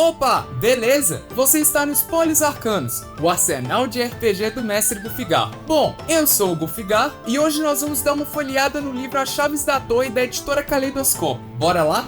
Opa, beleza? Você está no Spoilers Arcanos, o arsenal de RPG do mestre Gufigar. Bom, eu sou o Gufigar e hoje nós vamos dar uma folheada no livro As Chaves da Torre da editora Caleidoscópio. Bora lá?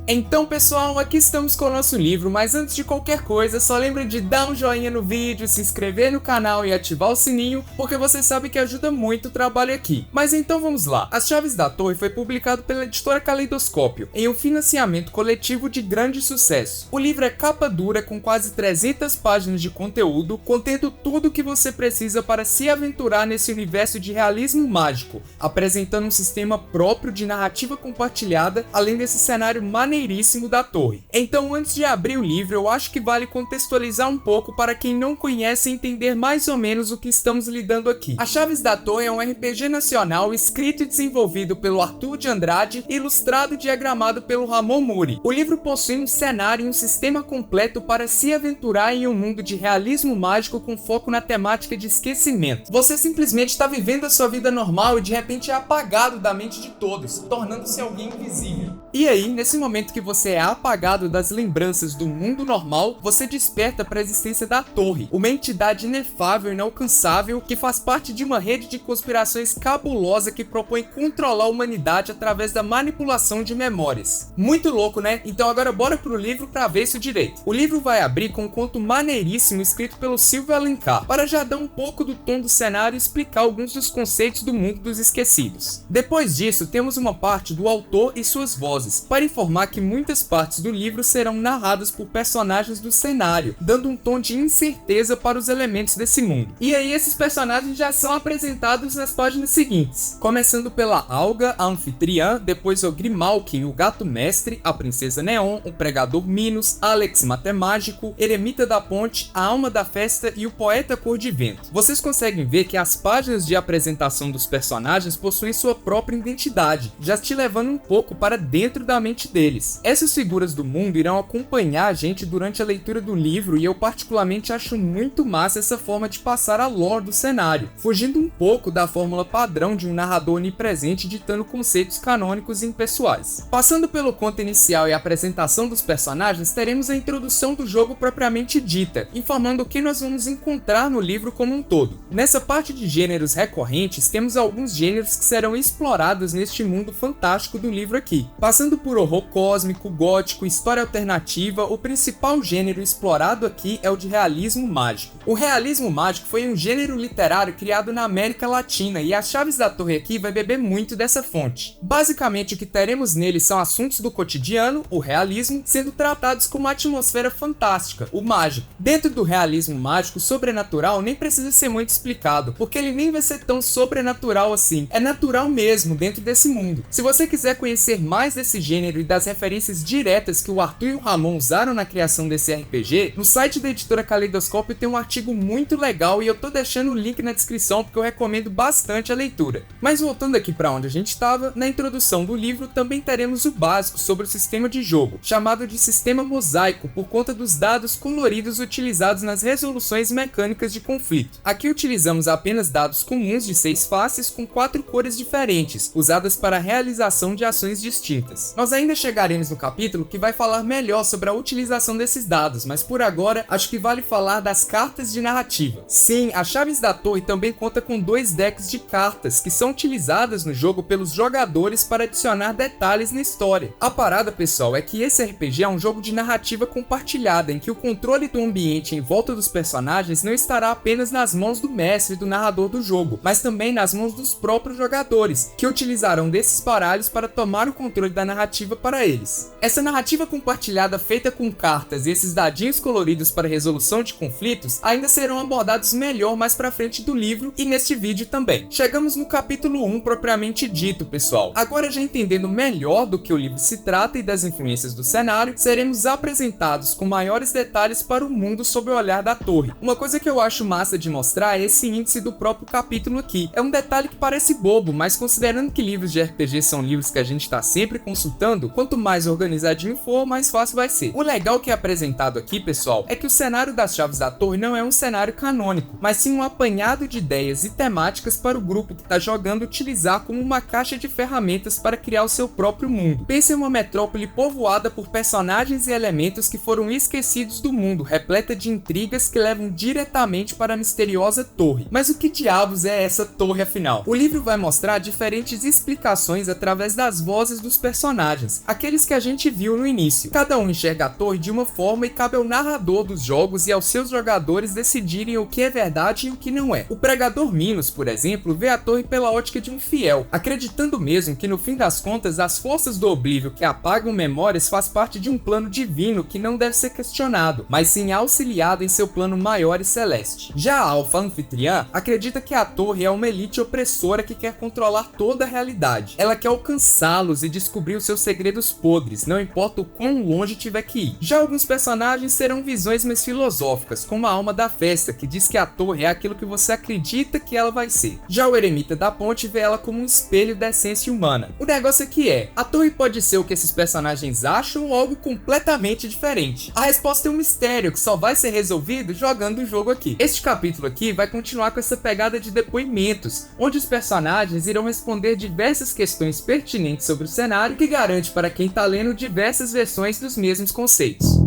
Então pessoal, aqui estamos com o nosso livro, mas antes de qualquer coisa, só lembre de dar um joinha no vídeo, se inscrever no canal e ativar o sininho, porque você sabe que ajuda muito o trabalho aqui. Mas então vamos lá. As Chaves da Torre foi publicado pela editora Caleidoscópio, em um financiamento coletivo de grande sucesso. O livro é capa dura com quase 300 páginas de conteúdo, contendo tudo o que você precisa para se aventurar nesse universo de realismo mágico, apresentando um sistema próprio de narrativa compartilhada, além desse cenário maneiríssimo da torre. Então, antes de abrir o livro, eu acho que vale contextualizar um pouco para quem não conhece e entender mais ou menos o que estamos lidando aqui. As Chaves da Torre é um RPG nacional escrito e desenvolvido pelo Arthur de Andrade, ilustrado e diagramado pelo Ramon Muri. O livro possui um cenário e um sistema completo para se aventurar em um mundo de realismo mágico com foco na temática de esquecimento. Você simplesmente está vivendo a sua vida normal e de repente é apagado da mente de todos, tornando-se alguém invisível. E aí, nesse momento que você é apagado das lembranças do mundo normal, você desperta para a existência da Torre, uma entidade inefável e inalcançável que faz parte de uma rede de conspirações cabulosa que propõe controlar a humanidade através da manipulação de memórias. Muito louco, né? Então agora bora pro livro para ver isso direito. O livro vai abrir com um conto maneiríssimo escrito pelo Silvio Alencar, para já dar um pouco do tom do cenário e explicar alguns dos conceitos do mundo dos esquecidos. Depois disso, temos uma parte do autor e suas vozes, para informar que muitas partes do livro serão narradas por personagens do cenário, dando um tom de incerteza para os elementos desse mundo. E aí esses personagens já são apresentados nas páginas seguintes, começando pela Alga, a anfitriã, depois o Grimalkin, o gato mestre, a princesa Neon, o pregador Minos, Alex Matemágico, Eremita da Ponte, a alma da festa e o poeta cor de vento. Vocês conseguem ver que as páginas de apresentação dos personagens possuem sua própria identidade, já te levando um pouco para dentro da mente deles. Essas figuras do mundo irão acompanhar a gente durante a leitura do livro e eu particularmente acho muito massa essa forma de passar a lore do cenário, fugindo um pouco da fórmula padrão de um narrador onipresente ditando conceitos canônicos e impessoais. Passando pelo conto inicial e a apresentação dos personagens, teremos a introdução do jogo propriamente dita, informando o que nós vamos encontrar no livro como um todo. Nessa parte de gêneros recorrentes, temos alguns gêneros que serão explorados neste mundo fantástico do livro aqui. Passando por horror cósmico, gótico, história alternativa, o principal gênero explorado aqui é o de realismo mágico. O realismo mágico foi um gênero literário criado na América Latina e as Chaves da Torre aqui vai beber muito dessa fonte. Basicamente o que teremos nele são assuntos do cotidiano, o realismo, sendo tratados com uma atmosfera fantástica, o mágico. Dentro do realismo mágico, o sobrenatural nem precisa ser muito explicado, porque ele nem vai ser tão sobrenatural assim, é natural mesmo dentro desse mundo. Se você quiser conhecer mais desse gênero e das referências diretas que o Arthur e o Ramon usaram na criação desse RPG, no site da editora Caleidoscópio tem um artigo muito legal e eu tô deixando o link na descrição porque eu recomendo bastante a leitura. Mas voltando aqui para onde a gente estava, na introdução do livro também teremos o básico sobre o sistema de jogo, chamado de sistema mosaico por conta dos dados coloridos utilizados nas resoluções mecânicas de conflito. Aqui utilizamos apenas dados comuns de 6 faces com 4 cores diferentes, usadas para a realização de ações distintas. Nós ainda chegaremos no capítulo que vai falar melhor sobre a utilização desses dados, mas por agora acho que vale falar das cartas de narrativa. Sim, as Chaves da Torre também conta com 2 decks de cartas que são utilizadas no jogo pelos jogadores para adicionar detalhes na história. A parada, pessoal, é que esse RPG é um jogo de narrativa compartilhada em que o controle do ambiente em volta dos personagens não estará apenas nas mãos do mestre e do narrador do jogo, mas também nas mãos dos próprios jogadores, que utilizarão desses baralhos para tomar o controle da narrativa para eles. Essa narrativa compartilhada feita com cartas e esses dadinhos coloridos para resolução de conflitos ainda serão abordados melhor mais pra frente do livro e neste vídeo também. Chegamos no capítulo 1 propriamente dito, pessoal. Agora já entendendo melhor do que o livro se trata e das influências do cenário, seremos apresentados com maiores detalhes para o mundo sob o olhar da torre. Uma coisa que eu acho massa de mostrar é esse índice do próprio capítulo aqui. É um detalhe que parece bobo, mas considerando que livros de RPG são livros que a gente está sempre consultando, quanto mais organizadinho for, mais fácil vai ser. O legal que é apresentado aqui, pessoal, é que o cenário das Chaves da Torre não é um cenário canônico, mas sim um apanhado de ideias e temáticas para o grupo que está jogando utilizar como uma caixa de ferramentas para criar o seu próprio mundo. Pense em uma metrópole povoada por personagens e elementos que foram esquecidos do mundo, repleta de intrigas que levam diretamente para a misteriosa torre. Mas o que diabos é essa torre afinal? O livro vai mostrar diferentes explicações através das vozes dos personagens, aqueles que a gente viu no início. Cada um enxerga a torre de uma forma e cabe ao narrador dos jogos e aos seus jogadores decidirem o que é verdade e o que não é. O pregador Minos, por exemplo, vê a torre pela ótica de um fiel, acreditando mesmo que no fim das contas as forças do Oblívio que apagam memórias faz parte de um plano divino que não deve ser questionado, mas sim auxiliado em seu plano maior e celeste. Já a Alfa Anfitriã acredita que a torre é uma elite opressora que quer controlar toda a realidade. Ela quer alcançá-los e descobrir os seus segredos podres, não importa o quão longe tiver que ir. Já alguns personagens terão visões mais filosóficas, como a Alma da Festa, que diz que a torre é aquilo que você acredita que ela vai ser. Já o Eremita da Ponte vê ela como um espelho da essência humana. O negócio aqui é, a torre pode ser o que esses personagens acham ou algo completamente diferente? A resposta é um mistério que só vai ser resolvido jogando o jogo aqui. Este capítulo aqui vai continuar com essa pegada de depoimentos, onde os personagens irão responder diversas questões pertinentes sobre o cenário, que garante para quem tá lendo diversas versões dos mesmos conceitos.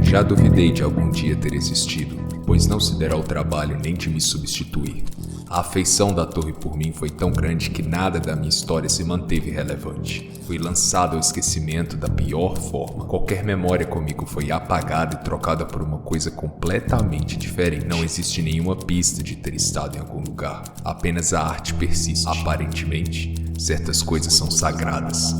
Já duvidei de algum dia ter existido, pois não se derá o trabalho nem de me substituir. A afeição da torre por mim foi tão grande que nada da minha história se manteve relevante. Fui lançado ao esquecimento da pior forma. Qualquer memória comigo foi apagada e trocada por uma coisa completamente diferente. Não existe nenhuma pista de ter estado em algum lugar. Apenas a arte persiste. Aparentemente, certas coisas são sagradas.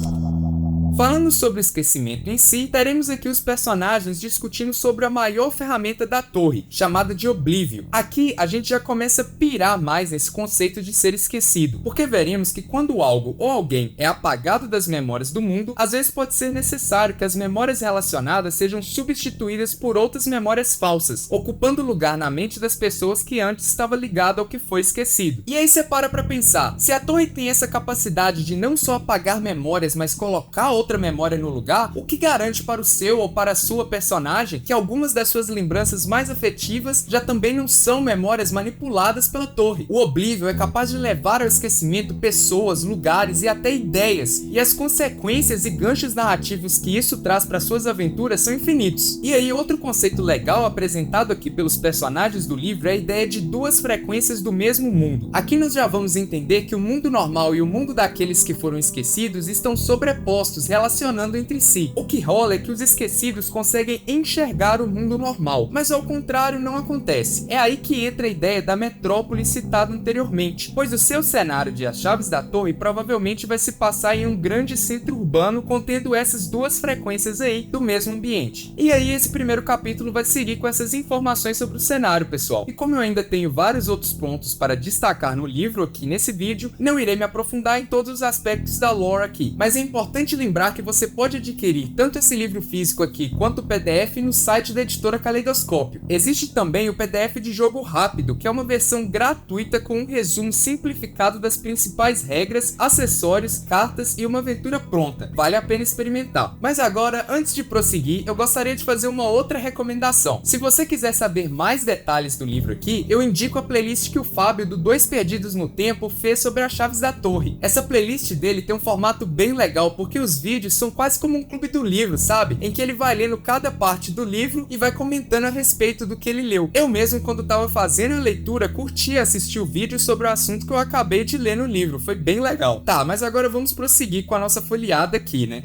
Falando sobre o esquecimento em si, teremos aqui os personagens discutindo sobre a maior ferramenta da torre, chamada de Oblívio. Aqui a gente já começa a pirar mais nesse conceito de ser esquecido, porque veremos que quando algo ou alguém é apagado das memórias do mundo, às vezes pode ser necessário que as memórias relacionadas sejam substituídas por outras memórias falsas, ocupando lugar na mente das pessoas que antes estava ligado ao que foi esquecido. E aí você para pra pensar, se a torre tem essa capacidade de não só apagar memórias, mas colocar outra memória no lugar, o que garante para o seu ou para a sua personagem que algumas das suas lembranças mais afetivas já também não são memórias manipuladas pela torre. O Oblívio é capaz de levar ao esquecimento pessoas, lugares e até ideias, e as consequências e ganchos narrativos que isso traz para suas aventuras são infinitos. E aí outro conceito legal apresentado aqui pelos personagens do livro é a ideia de duas frequências do mesmo mundo. Aqui nós já vamos entender que o mundo normal e o mundo daqueles que foram esquecidos estão sobrepostos, relacionando entre si. O que rola é que os esquecidos conseguem enxergar o mundo normal, mas ao contrário não acontece. É aí que entra a ideia da metrópole citada anteriormente, pois o seu cenário de As Chaves da Torre provavelmente vai se passar em um grande centro urbano contendo essas duas frequências aí do mesmo ambiente. E aí esse primeiro capítulo vai seguir com essas informações sobre o cenário, pessoal. E como eu ainda tenho vários outros pontos para destacar no livro aqui nesse vídeo, não irei me aprofundar em todos os aspectos da lore aqui, mas é importante lembrar que você pode adquirir tanto esse livro físico aqui quanto o PDF no site da editora Caleidoscópio. Existe também o PDF de jogo rápido, que é uma versão gratuita com um resumo simplificado das principais regras, acessórios, cartas e uma aventura pronta. Vale a pena experimentar. Mas agora, antes de prosseguir, eu gostaria de fazer uma outra recomendação. Se você quiser saber mais detalhes do livro aqui, eu indico a playlist que o Fábio do Dois Perdidos no Tempo fez sobre as Chaves da Torre. Essa playlist dele tem um formato bem legal, porque os vídeos são quase como um clube do livro, sabe? Em que ele vai lendo cada parte do livro e vai comentando a respeito do que ele leu. Eu mesmo, quando tava fazendo a leitura, curti assistir o vídeo sobre o assunto que eu acabei de ler no livro. Foi bem legal. Tá, mas agora vamos prosseguir com a nossa folheada aqui, né?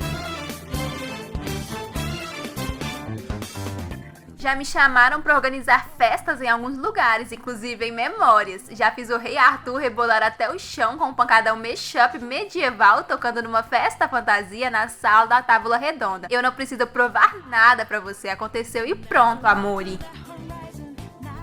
Já me chamaram para organizar festas em alguns lugares, inclusive em Memórias. Já fiz o Rei Arthur rebolar até o chão com um pancadão mashup medieval tocando numa festa fantasia na sala da Távola Redonda. Eu não preciso provar nada para você, aconteceu e pronto, amore.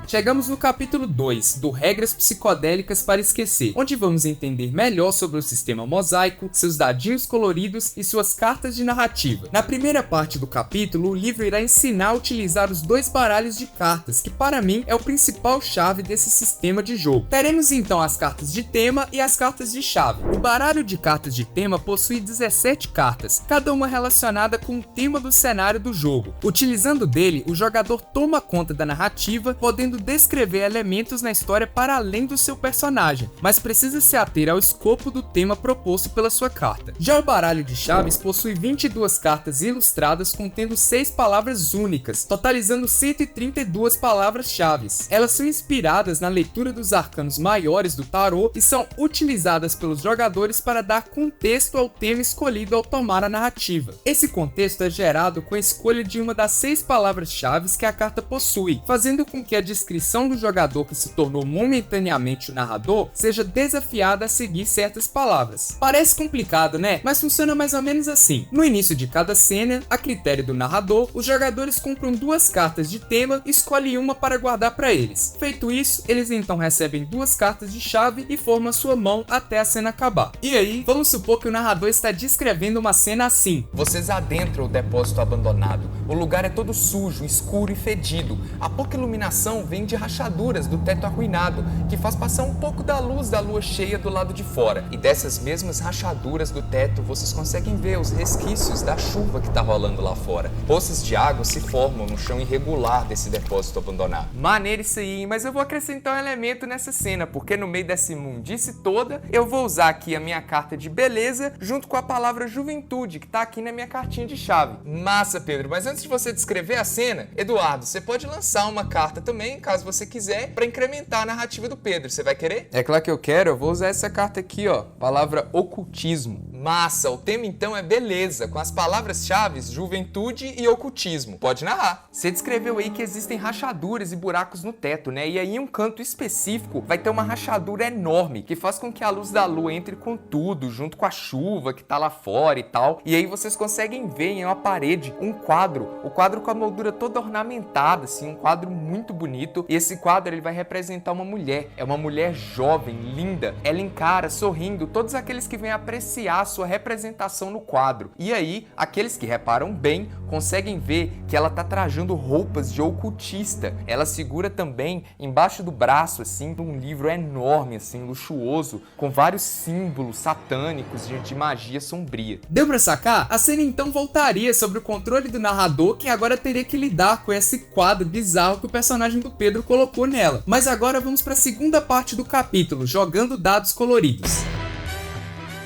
Chegamos no capítulo 2, do Regras Psicodélicas para Esquecer, onde vamos entender melhor sobre o sistema mosaico, seus dadinhos coloridos e suas cartas de narrativa. Na primeira parte do capítulo, o livro irá ensinar a utilizar os 2 baralhos de cartas, que para mim é o principal chave desse sistema de jogo. Teremos então as cartas de tema e as cartas de chave. O baralho de cartas de tema possui 17 cartas, cada uma relacionada com o tema do cenário do jogo. Utilizando dele, o jogador toma conta da narrativa, podendo descrever elementos na história para além do seu personagem, mas precisa se ater ao escopo do tema proposto pela sua carta. Já o baralho de chaves possui 22 cartas ilustradas contendo 6 palavras únicas, totalizando 132 palavras-chave. Elas são inspiradas na leitura dos arcanos maiores do tarô e são utilizadas pelos jogadores para dar contexto ao tema escolhido ao tomar a narrativa. Esse contexto é gerado com a escolha de uma das 6 palavras-chave que a carta possui, fazendo com que a descrição do jogador que se tornou momentaneamente o narrador seja desafiada a seguir certas palavras. Parece complicado, né? Mas funciona mais ou menos assim. No início de cada cena, a critério do narrador, os jogadores compram 2 cartas de tema e escolhem uma para guardar para eles. Feito isso, eles então recebem 2 cartas de chave e formam a sua mão até a cena acabar. E aí, vamos supor que o narrador está descrevendo uma cena assim. Vocês adentram o depósito abandonado. O lugar é todo sujo, escuro e fedido. A pouca iluminação vem de rachaduras do teto arruinado, que faz passar um pouco da luz da lua cheia do lado de fora. E dessas mesmas rachaduras do teto, vocês conseguem ver os resquícios da chuva que está rolando lá fora. Poças de água se formam no chão irregular desse depósito abandonado. Maneiro isso aí, mas eu vou acrescentar um elemento nessa cena, porque no meio dessa imundice toda, eu vou usar aqui a minha carta de beleza, junto com a palavra juventude, que tá aqui na minha cartinha de chave. Massa, Pedro, mas antes de você descrever a cena, Eduardo, você pode lançar uma carta também, caso você quiser, para incrementar a narrativa do Pedro. Você vai querer? É claro que eu quero, eu vou usar essa carta aqui, ó, palavra ocultismo. Massa, o tema então é beleza, com as palavras-chave juventude e ocultismo. Pode narrar. Você descreveu aí que existem rachaduras e buracos no teto, né? E aí em um canto específico vai ter uma rachadura enorme, que faz com que a luz da lua entre com tudo, junto com a chuva que tá lá fora e tal. E aí vocês conseguem ver em uma parede um quadro, o quadro com a moldura toda ornamentada, assim, um quadro muito bonito. E esse quadro ele vai representar uma mulher, é uma mulher jovem, linda. Ela encara, sorrindo, todos aqueles que vêm apreciar a sua representação no quadro. E aí, aqueles que reparam bem, conseguem ver que ela tá trajando roupas de ocultista. Ela segura também, embaixo do braço, assim, um livro enorme, assim, luxuoso, com vários símbolos satânicos de magia sombria. Deu pra sacar? A cena então voltaria sobre o controle do narrador, que agora teria que lidar com esse quadro bizarro que o personagem do Pedro colocou nela. Mas agora vamos pra segunda parte do capítulo, jogando dados coloridos.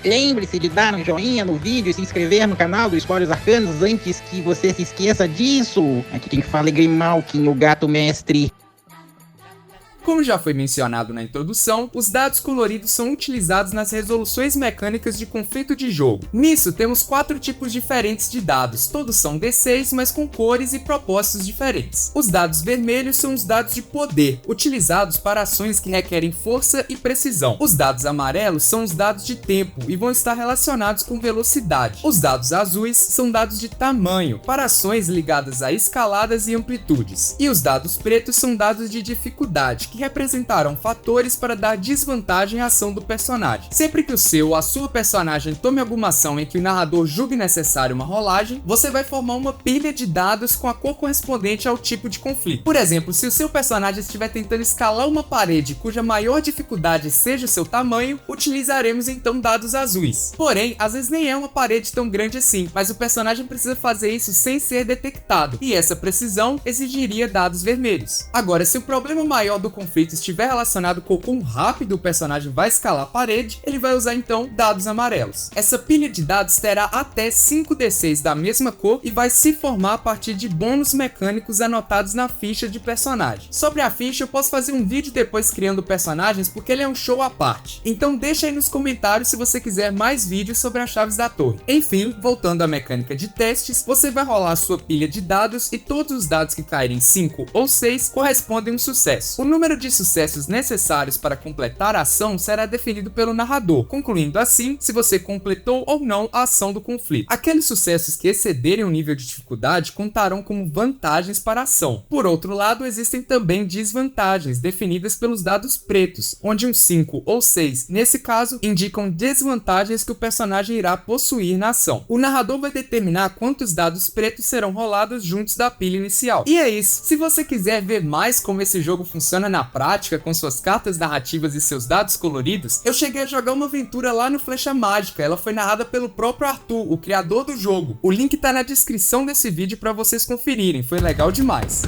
Lembre-se de dar um joinha no vídeo e se inscrever no canal do Spoilers Arcanos antes que você se esqueça disso. Aqui quem fala é Grimalkin, o gato mestre. Como já foi mencionado na introdução, os dados coloridos são utilizados nas resoluções mecânicas de conflito de jogo. Nisso, temos 4 tipos diferentes de dados, todos são D6, mas com cores e propósitos diferentes. Os dados vermelhos são os dados de poder, utilizados para ações que requerem força e precisão. Os dados amarelos são os dados de tempo e vão estar relacionados com velocidade. Os dados azuis são dados de tamanho, para ações ligadas a escaladas e amplitudes. E os dados pretos são dados de dificuldade, que representaram fatores para dar desvantagem à ação do personagem. Sempre que o seu ou a sua personagem tome alguma ação em que o narrador julgue necessário uma rolagem, você vai formar uma pilha de dados com a cor correspondente ao tipo de conflito. Por exemplo, se o seu personagem estiver tentando escalar uma parede cuja maior dificuldade seja o seu tamanho, utilizaremos então dados azuis. Porém, às vezes nem é uma parede tão grande assim, mas o personagem precisa fazer isso sem ser detectado, e essa precisão exigiria dados vermelhos. Agora, se o problema maior do conflito estiver relacionado com o quão rápido o personagem vai escalar a parede, ele vai usar então dados amarelos. Essa pilha de dados terá até 5d6 da mesma cor e vai se formar a partir de bônus mecânicos anotados na ficha de personagem. Sobre a ficha eu posso fazer um vídeo depois criando personagens porque ele é um show à parte. Então deixa aí nos comentários se você quiser mais vídeos sobre as chaves da torre. Enfim, voltando à mecânica de testes, você vai rolar a sua pilha de dados e todos os dados que caírem 5 ou 6 correspondem a um sucesso. O número número de sucessos necessários para completar a ação será definido pelo narrador, concluindo assim se você completou ou não a ação do conflito. Aqueles sucessos que excederem o nível de dificuldade contarão como vantagens para a ação. Por outro lado, existem também desvantagens definidas pelos dados pretos, onde um 5 ou 6, nesse caso, indicam desvantagens que o personagem irá possuir na ação. O narrador vai determinar quantos dados pretos serão rolados juntos da pilha inicial. E é isso. Se você quiser ver mais como esse jogo funciona na prática, com suas cartas narrativas e seus dados coloridos, eu cheguei a jogar uma aventura lá no Flecha Mágica. Ela foi narrada pelo próprio Arthur, o criador do jogo. O link tá na descrição desse vídeo para vocês conferirem, foi legal demais.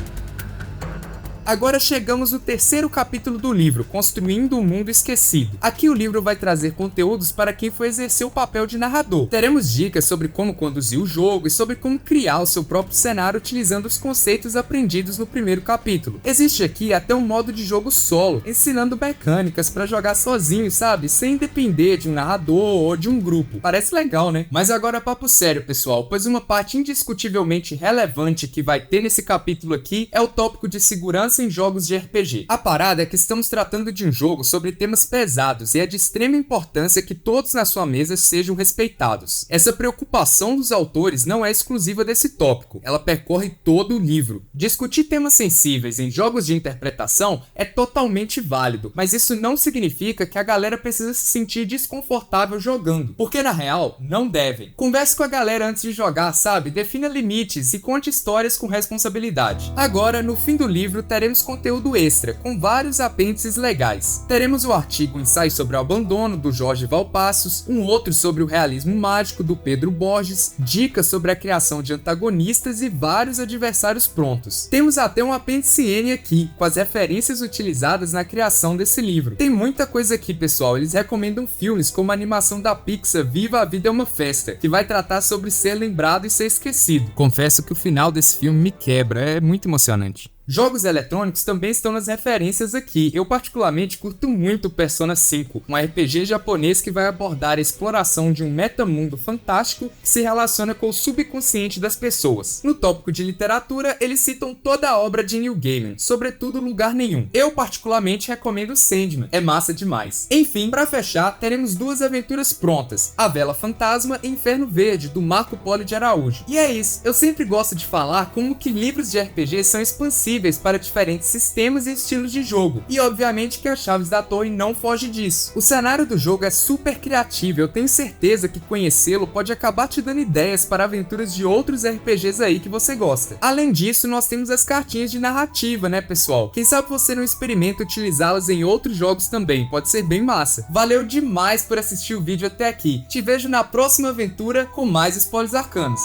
Agora chegamos no terceiro capítulo do livro, Construindo um Mundo Esquecido. Aqui o livro vai trazer conteúdos para quem for exercer o papel de narrador. Teremos dicas sobre como conduzir o jogo e sobre como criar o seu próprio cenário utilizando os conceitos aprendidos no primeiro capítulo. Existe aqui até um modo de jogo solo, ensinando mecânicas para jogar sozinho, sabe? Sem depender de um narrador ou de um grupo. Parece legal, né? Mas agora papo sério, pessoal, pois uma parte indiscutivelmente relevante que vai ter nesse capítulo aqui é o tópico de segurança em jogos de RPG. A parada é que estamos tratando de um jogo sobre temas pesados e é de extrema importância que todos na sua mesa sejam respeitados. Essa preocupação dos autores não é exclusiva desse tópico, ela percorre todo o livro. Discutir temas sensíveis em jogos de interpretação é totalmente válido, mas isso não significa que a galera precisa se sentir desconfortável jogando, porque na real, não devem. Converse com a galera antes de jogar, sabe? Defina limites e conte histórias com responsabilidade. Agora, no fim do livro, teremos conteúdo extra, com vários apêndices legais. Teremos o artigo Ensaio sobre o Abandono, do Jorge Valpassos, um outro sobre o realismo mágico, do Pedro Borges, dicas sobre a criação de antagonistas e vários adversários prontos. Temos até um apêndice N aqui, com as referências utilizadas na criação desse livro. Tem muita coisa aqui, pessoal. Eles recomendam filmes como a animação da Pixar Viva a Vida é uma Festa, que vai tratar sobre ser lembrado e ser esquecido. Confesso que o final desse filme me quebra, é muito emocionante. Jogos eletrônicos também estão nas referências aqui. Eu particularmente curto muito Persona 5, um RPG japonês que vai abordar a exploração de um metamundo fantástico que se relaciona com o subconsciente das pessoas. No tópico de literatura, eles citam toda a obra de Neil Gaiman, sobretudo Lugar Nenhum. Eu particularmente recomendo Sandman, é massa demais. Enfim, para fechar, teremos duas aventuras prontas, A Vela Fantasma e Inferno Verde, do Marco Polo de Araújo. E é isso, eu sempre gosto de falar como que livros de RPG são expansivos para diferentes sistemas e estilos de jogo, e obviamente que a Chaves da Torre não foge disso. O cenário do jogo é super criativo, eu tenho certeza que conhecê-lo pode acabar te dando ideias para aventuras de outros RPGs aí que você gosta. Além disso, nós temos as cartinhas de narrativa, né, pessoal? Quem sabe você não experimenta utilizá-las em outros jogos também, pode ser bem massa. Valeu demais por assistir o vídeo até aqui, te vejo na próxima aventura com mais spoilers arcanos.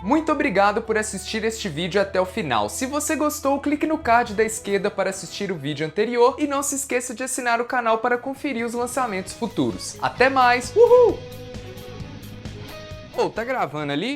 Muito obrigado por assistir este vídeo até o final. Se você gostou, clique no card da esquerda para assistir o vídeo anterior e não se esqueça de assinar o canal para conferir os lançamentos futuros. Até mais! Uhul! Tá gravando ali?